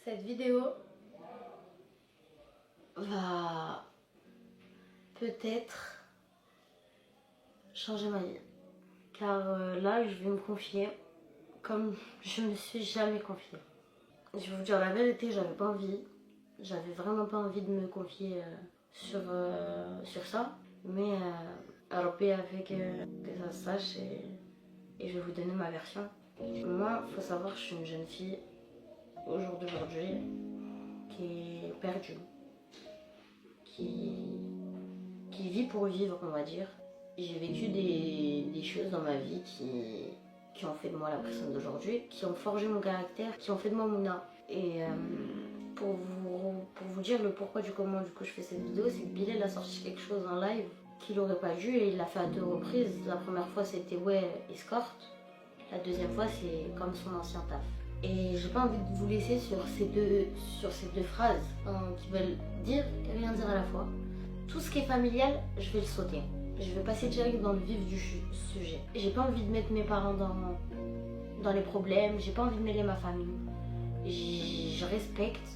Cette vidéo va peut-être changer ma vie. Car là, je vais me confier comme je me suis jamais confiée. Je vais vous dire la vérité, j'avais pas envie. J'avais vraiment pas envie de me confier sur ça. Mais Rabbi a fait que ça se sache et je vais vous donner ma version. Moi, il faut savoir que je suis une jeune fille au jour d'aujourd'hui qui est perdue, qui vit pour vivre, on va dire. J'ai vécu des choses dans ma vie qui ont fait de moi la personne d'aujourd'hui, qui ont forgé mon caractère, qui ont fait de moi Mouna. Et pour vous dire le pourquoi du comment du coup je fais cette vidéo, c'est que Bilal a sorti quelque chose en live qu'il aurait pas dû et il l'a fait à 2 reprises. La première fois c'était ouais, escorte. La deuxième fois c'est comme son ancien taf. Et j'ai pas envie de vous laisser sur ces deux phrases qui veulent dire et rien dire à la fois. Tout ce qui est familial, je vais le sauter. Je vais passer direct dans le vif du sujet. J'ai pas envie de mettre mes parents dans les problèmes, j'ai pas envie de mêler ma famille. Je respecte,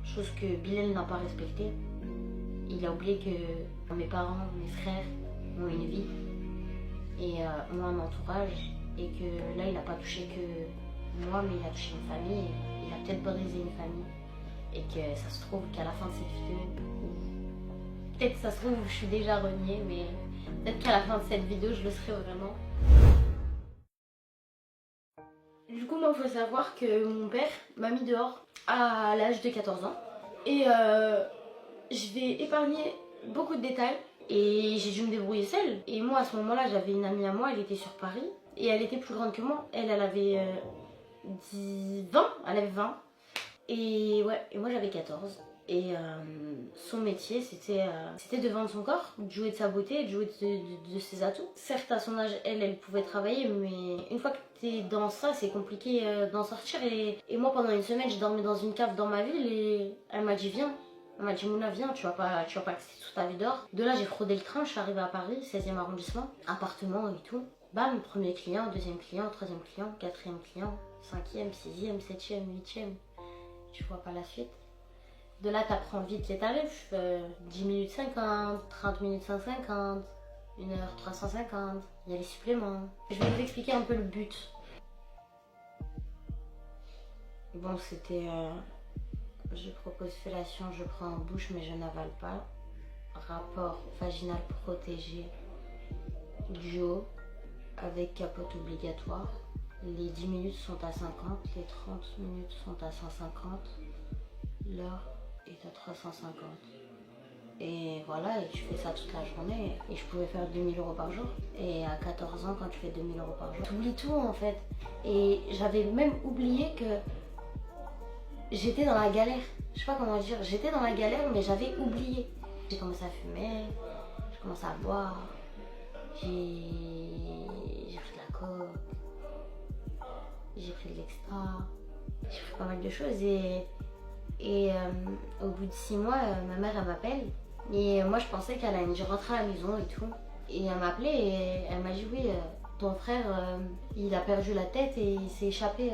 chose que Bilal n'a pas respectée. Il a oublié que mes parents, mes frères ont une vie et ont un entourage et que là il n'a pas touché que moi, mais il a touché une famille, il a peut-être brisé une famille et que ça se trouve qu'à la fin de cette vidéo, peut-être ça se trouve je suis déjà reniée, mais peut-être qu'à la fin de cette vidéo je le serai vraiment. Du coup, moi il faut savoir que mon père m'a mis dehors à l'âge de 14 ans et je vais épargner beaucoup de détails et j'ai dû me débrouiller seule. Et moi à ce moment-là j'avais une amie à moi, elle était sur Paris et elle était plus grande que moi, elle avait 20, elle avait 20 et ouais, et moi j'avais 14. Et son métier c'était de vendre son corps, de jouer de sa beauté, de jouer de ses atouts. Certes à son âge elle pouvait travailler, mais une fois que t'es dans ça c'est compliqué d'en sortir. Et moi pendant une semaine je dormais dans une cave dans ma ville et elle m'a dit viens. Elle m'a dit Mouna viens, tu vas pas rester toute ta vie dehors. De là j'ai fraudé le train, je suis arrivée à Paris, 16e arrondissement, appartement et tout. Bam, premier client, deuxième client, troisième client, quatrième client, 5e, 6e, 7e, 8e. Tu vois pas la suite. De là, t'apprends vite les tarifs. 10 minutes 50, 30 minutes 150, 1 heure 350. Il y a les suppléments. Je vais vous expliquer un peu le but. Bon, c'était... je propose fellation, je prends en bouche, mais je n'avale pas. Rapport vaginal protégé, duo, avec capote obligatoire. Les 10 minutes sont à 50, les 30 minutes sont à 150. L'heure est à 350. Et voilà, et tu fais ça toute la journée. Et je pouvais faire 2000 € par jour. Et à 14 ans, quand tu fais 2000 € par jour, tu oublies tout en fait. Et j'avais même oublié que j'étais dans la galère. Je sais pas comment dire, j'étais dans la galère, mais j'avais oublié. J'ai commencé à fumer, j'ai commencé à boire, j'ai pris de la coke, j'ai pris de l'extra, j'ai pris pas mal de choses. Et au bout de 6 mois, ma mère elle m'appelle et moi je pensais qu'elle allait rentrer à la maison et tout. Et elle m'a appelé et elle m'a dit oui, ton frère il a perdu la tête et il s'est échappé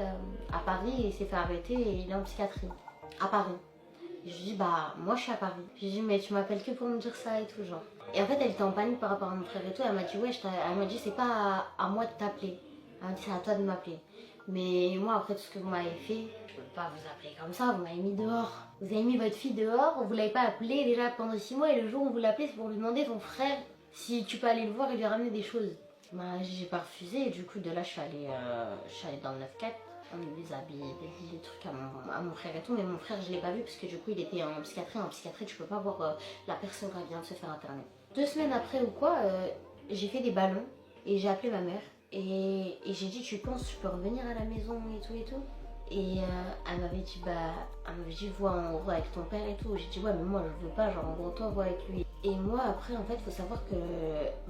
à Paris et il s'est fait arrêter et il est en psychiatrie à Paris. Et je lui dis bah moi je suis à Paris. Je lui dis mais tu m'appelles que pour me dire ça et tout genre. Et en fait elle était en panique par rapport à mon frère et tout. Elle m'a dit ouais, elle m'a dit c'est pas à moi de t'appeler. Elle m'a dit c'est à toi de m'appeler. Mais moi, après tout ce que vous m'avez fait, je peux pas vous appeler comme ça, vous m'avez mis dehors. Vous avez mis votre fille dehors, vous l'avez pas appelée déjà pendant 6 mois et le jour où vous l'appelez, c'est pour lui demander ton frère si tu peux aller le voir et lui ramener des choses. Bah, j'ai pas refusé et du coup, de là, je suis allée dans le 9-4, on des habits, des trucs à mon frère et tout. Mais mon frère, je l'ai pas vu parce que du coup, il était en psychiatrie. En psychiatrie, tu peux pas voir la personne quand elle vient de se faire interner. 2 semaines après ou quoi, j'ai fait des ballons et j'ai appelé ma mère. Et j'ai dit, tu penses, tu peux revenir à la maison et tout et tout. Et elle m'avait dit, vois en gros avec ton père et tout. J'ai dit, ouais, mais moi je veux pas, genre en gros, toi, vois avec lui. Et moi, après, en fait, faut savoir que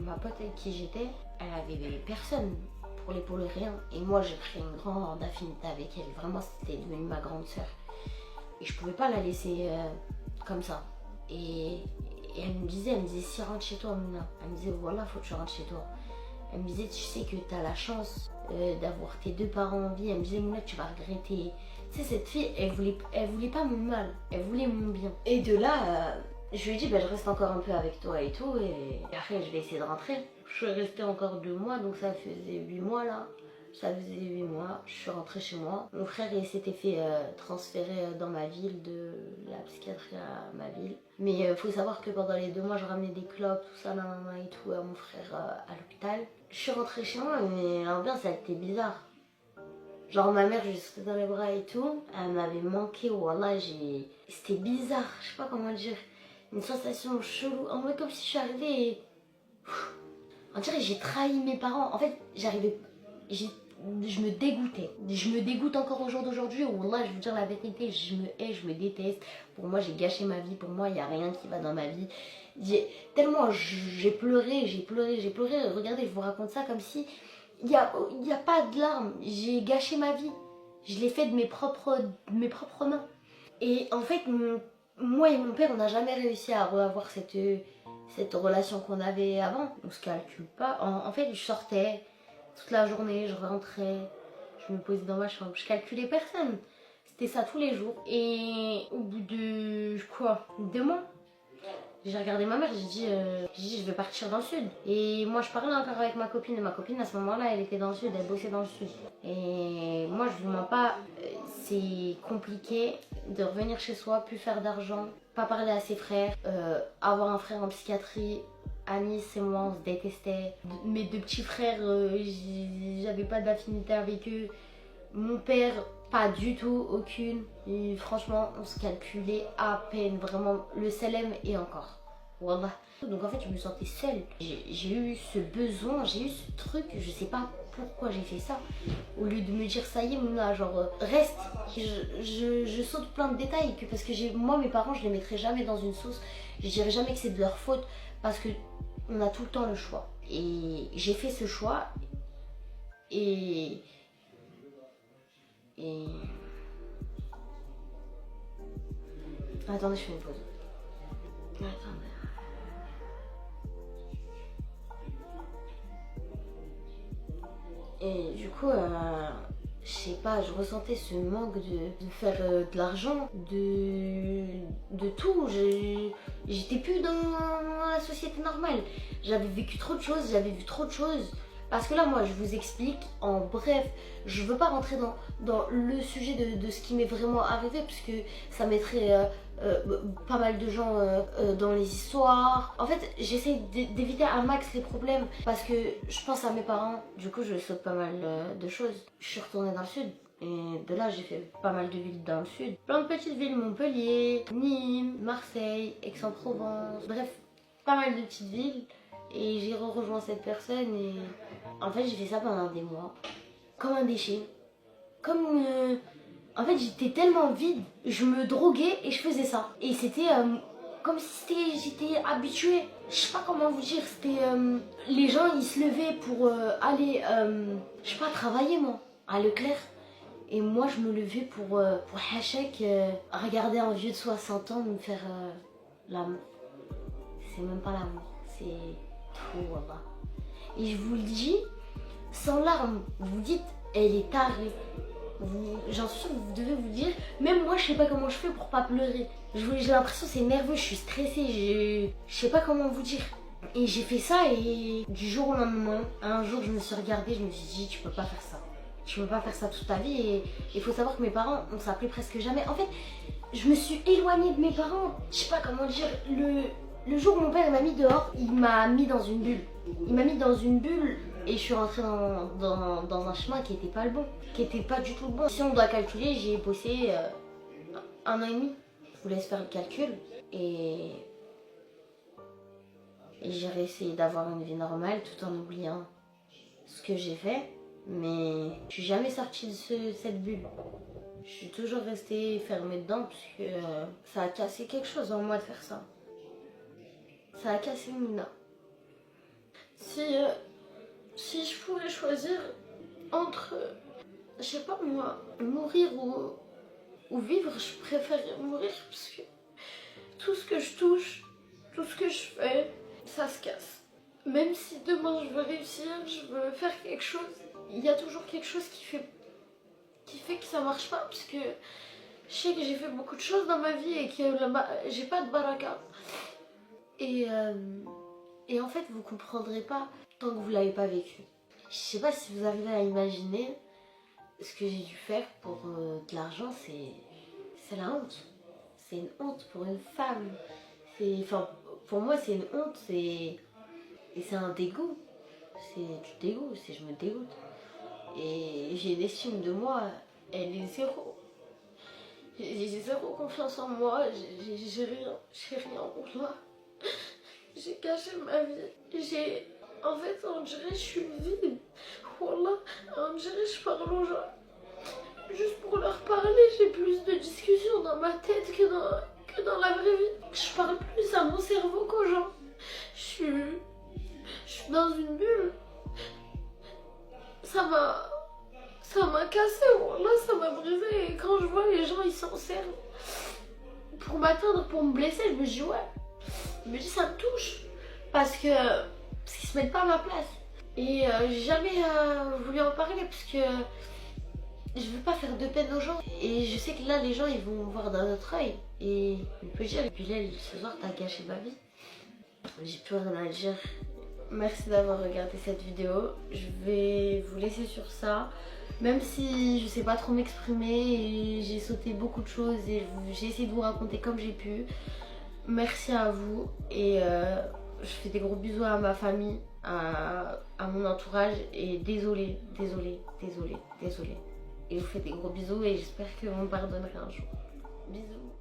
ma pote avec qui j'étais, elle avait personne pour l'épauler, rien. Et moi, j'ai pris une grande affinité avec elle. Vraiment, c'était devenu ma grande sœur. Et je pouvais pas la laisser comme ça. Et elle me disait, si rentre chez toi, Mouna. Elle me disait, voilà, faut que tu rentres chez toi. Elle me disait, tu sais que tu as la chance d'avoir tes 2 parents en vie. Elle me disait, Mouna, tu vas regretter Tu sais, cette fille, elle voulait pas mon mal, elle voulait mon bien. Et de là, je lui ai dit, bah, je reste encore un peu avec toi et tout, et après, je vais essayer de rentrer. Je suis restée encore 2 mois, donc ça faisait 8 mois là. Ça faisait 8 mois, je suis rentrée chez moi. Mon frère, il s'était fait transférer dans ma ville, de la psychiatrie à ma ville. Mais il faut savoir que pendant les 2 mois, je ramenais des clopes, tout ça, nanana et tout, à mon frère à l'hôpital. Je suis rentrée chez moi, mais l'ambiance, elle était bizarre. Genre, ma mère, je lui sautais dans les bras et tout. Elle m'avait manqué, wallah, c'était bizarre, je sais pas comment dire. Une sensation chelou, en mode comme si je suis arrivée et... On dirait j'ai trahi mes parents. En fait, je me dégoûtais. Je me dégoûte encore au jour d'aujourd'hui. Wallah, je vais vous dire la vérité, je me hais, je me déteste. Pour moi, j'ai gâché ma vie. Pour moi, il n'y a rien qui va dans ma vie. Tellement j'ai pleuré, j'ai pleuré, j'ai pleuré. Regardez, je vous raconte ça comme si... Il y a pas de larmes. J'ai gâché ma vie. Je l'ai fait de mes propres mains. Et en fait, moi et mon père, on n'a jamais réussi à avoir cette relation qu'on avait avant. On se calcule pas. En fait, je sortais toute la journée, je rentrais, je me posais dans ma chambre. Je calculais personne. C'était ça tous les jours. Et au bout de quoi, 2 mois, j'ai regardé ma mère, j'ai dit je vais partir dans le sud. Et moi je parlais encore avec ma copine. Et ma copine à ce moment-là, elle était dans le sud, elle bossait dans le sud. Et moi je vous mens pas, c'est compliqué de revenir chez soi, plus faire d'argent, pas parler à ses frères, avoir un frère en psychiatrie. Anis et moi on se détestait. Mes 2 petits frères, j'avais pas d'affinité avec eux. Mon père, pas du tout, aucune. Et franchement, on se calculait à peine, vraiment, le selem et encore. Wallah. Donc en fait, je me sentais seule. J'ai eu ce besoin, j'ai eu ce truc, je sais pas pourquoi j'ai fait ça. Au lieu de me dire, ça y est, Mouna, genre, reste. Je saute plein de détails, parce que moi, mes parents, je les mettrai jamais dans une sauce. Je dirais jamais que c'est de leur faute, parce que on a tout le temps le choix. Et j'ai fait ce choix, et... Attendez, je fais une pause. Attendez. Et du coup, je sais pas, je ressentais ce manque de faire de l'argent, de tout. J'étais plus dans la société normale. J'avais vécu trop de choses, j'avais vu trop de choses. Parce que là, moi, je vous explique en bref. Je veux pas rentrer dans le sujet de ce qui m'est vraiment arrivé, parce que ça mettrait pas mal de gens dans les histoires. En fait, j'essaie d'éviter un max les problèmes, parce que je pense à mes parents. Du coup, je saute pas mal de choses. Je suis retournée dans le sud. Et de là, j'ai fait pas mal de villes dans le sud. Plein de petites villes, Montpellier, Nîmes, Marseille, Aix-en-Provence. Bref, pas mal de petites villes. Et j'ai rejoint cette personne et en fait j'ai fait ça pendant des mois. Comme un déchet. Comme... En fait j'étais tellement vide, je me droguais et je faisais ça. Et c'était comme si j'étais habituée. Je sais pas comment vous dire, c'était... les gens ils se levaient pour aller, je sais pas, travailler moi, à Leclerc. Et moi je me levais pour Hachek, regarder un vieux de 60 ans me faire l'amour. C'est même pas l'amour, c'est... tout, voilà. Et je vous le dis, sans larmes, vous dites, elle est tarée. J'en suis sûre que vous devez vous dire, même moi je sais pas comment je fais pour pas pleurer. J'ai l'impression que c'est nerveux, je suis stressée, je sais pas comment vous dire. Et j'ai fait ça et du jour au lendemain, un jour je me suis regardée, je me suis dit, tu peux pas faire ça. Tu peux pas faire ça toute ta vie. Et il faut savoir que mes parents, on s'appelait presque jamais. En fait, je me suis éloignée de mes parents. Je sais pas comment dire, le jour où mon père m'a mis dehors, il m'a mis dans une bulle. Il m'a mis dans une bulle et je suis rentrée dans un chemin qui était pas le bon, qui était pas du tout le bon. Si on doit calculer, j'ai bossé 1 an et demi. Je vous laisse faire le calcul et j'ai réussi d'avoir une vie normale tout en oubliant ce que j'ai fait. Mais je suis jamais sortie de cette bulle. Je suis toujours restée fermée dedans parce que ça a cassé quelque chose en moi de faire ça. Ça a cassé Mouna. Si je pouvais choisir entre, je sais pas moi, mourir ou vivre, je préfère mourir parce que tout ce que je touche, tout ce que je fais, ça se casse. Même si demain je veux réussir, je veux faire quelque chose, il y a toujours quelque chose qui fait que ça marche pas, parce que je sais que j'ai fait beaucoup de choses dans ma vie et que j'ai pas de baraka. Et en fait, vous comprendrez pas tant que vous l'avez pas vécu. Je sais pas si vous arrivez à imaginer ce que j'ai dû faire pour de l'argent, c'est la honte. C'est une honte pour une femme. Enfin, pour moi, c'est une honte, et c'est un dégoût. C'est du dégoût, je me dégoûte. Et j'ai une estime de moi, elle est zéro. J'ai zéro confiance en moi, j'ai rien pour moi. J'ai caché ma vie. En fait, on dirait que je suis vide. Wallah, on dirait que je parle aux gens. Juste pour leur parler, j'ai plus de discussions dans ma tête que dans la vraie vie. Je parle plus à mon cerveau qu'aux gens. Je suis dans une bulle. Ça m'a cassé, wallah, ça m'a brisé. Et quand je vois les gens, ils s'en servent pour m'atteindre, pour me blesser, je me dis ouais. Je me dis ça me touche. Parce qu'ils se mettent pas à ma place. Et j'ai jamais voulu en parler parce que je veux pas faire de peine aux gens. Et je sais que là, les gens, ils vont voir d'un autre œil. Et on peut dire, Bilal, ce soir, t'as gâché ma vie. J'ai plus rien à dire. Merci d'avoir regardé cette vidéo. Je vais vous laisser sur ça. Même si je sais pas trop m'exprimer et j'ai sauté beaucoup de choses et j'ai essayé de vous raconter comme j'ai pu. Merci à vous et je fais des gros bisous à ma famille, à mon entourage et désolée. Et je vous fais des gros bisous et j'espère que vous me pardonnerez un jour. Bisous.